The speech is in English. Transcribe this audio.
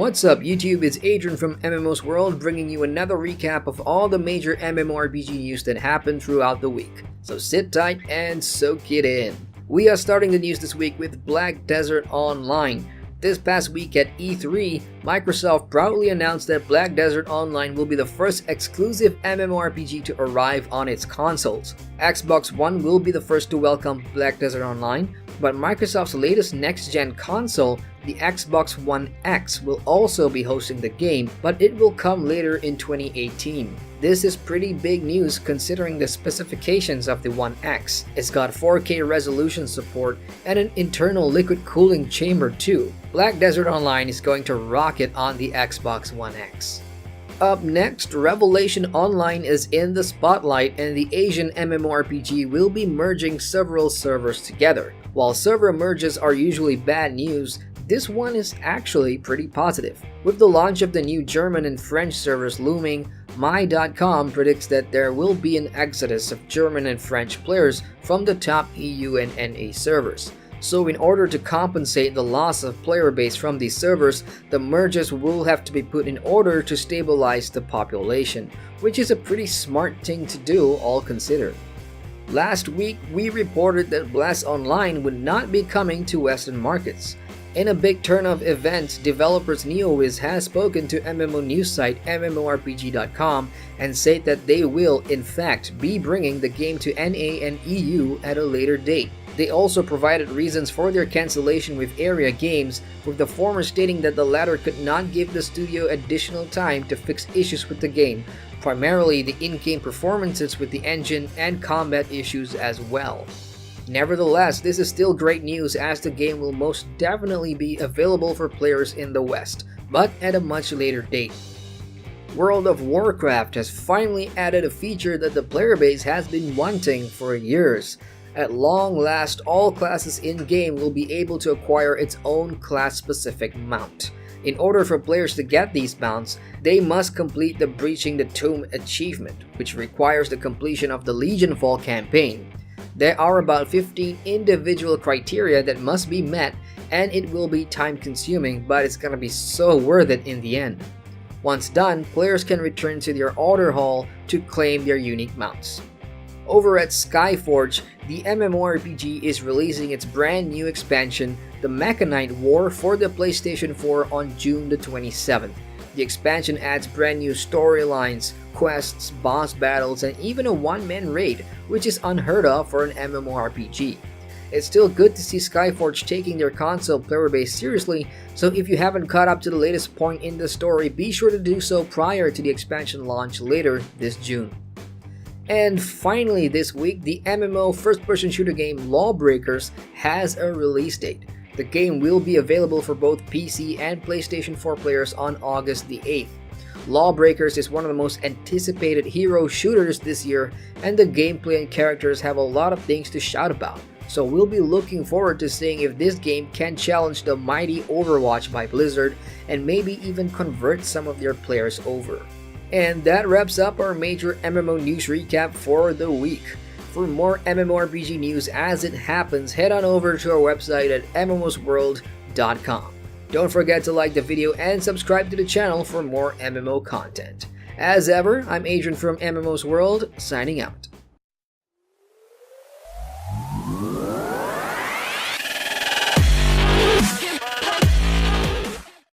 What's up YouTube, it's Adrian from MMO's World bringing you another recap of all the major MMORPG news that happened throughout the week. So sit tight and soak it in. We are starting the news this week with Black Desert Online. This past week at E3, Microsoft proudly announced that Black Desert Online will be the first exclusive MMORPG to arrive on its consoles. Xbox One will be the first to welcome Black Desert Online, but Microsoft's latest next-gen console, the Xbox One X, will also be hosting the game, but it will come later in 2018. This is pretty big news considering the specifications of the One X. It's got 4K resolution support and an internal liquid cooling chamber too. Black Desert Online is going to rock it on the Xbox One X. Up next, Revelation Online is in the spotlight and the Asian MMORPG will be merging several servers together. While server merges are usually bad news, this one is actually pretty positive. With the launch of the new German and French servers looming, My.com predicts that there will be an exodus of German and French players from the top EU and NA servers. So in order to compensate the loss of player base from these servers, the merges will have to be put in order to stabilize the population, which is a pretty smart thing to do all considered. Last week, we reported that Blast Online would not be coming to Western markets. In a big turn of events, developers Neowiz has spoken to MMO news site MMORPG.com and said that they will, in fact, be bringing the game to NA and EU at a later date. They also provided reasons for their cancellation with Area Games, with the former stating that the latter could not give the studio additional time to fix issues with the game, primarily the in-game performances with the engine and combat issues as well. Nevertheless, this is still great news as the game will most definitely be available for players in the West, but at a much later date. World of Warcraft has finally added a feature that the player base has been wanting for years. At long last, all classes in-game will be able to acquire its own class-specific mount. In order for players to get these mounts, they must complete the Breaching the Tomb achievement, which requires the completion of the Legionfall campaign. There are about 15 individual criteria that must be met, and it will be time-consuming, but it's gonna be so worth it in the end. Once done, players can return to their order hall to claim their unique mounts. Over at Skyforge, the MMORPG is releasing its brand new expansion, The Mechanite War, for the PlayStation 4 on June the 27th. The expansion adds brand new storylines, quests, boss battles, and even a one-man raid, which is unheard of for an MMORPG. It's still good to see Skyforge taking their console player base seriously, so if you haven't caught up to the latest point in the story, be sure to do so prior to the expansion launch later this June. And finally this week, the MMO first-person shooter game LawBreakers has a release date. The game will be available for both PC and PlayStation 4 players on August the 8th. LawBreakers is one of the most anticipated hero shooters this year, and the gameplay and characters have a lot of things to shout about. So we'll be looking forward to seeing if this game can challenge the mighty Overwatch by Blizzard and maybe even convert some of their players over. And that wraps up our major MMO news recap for the week. For more MMORPG news as it happens, head on over to our website at mmosworld.com. Don't forget to like the video and subscribe to the channel for more MMO content. As ever, I'm Adrian from MMO's World, signing out.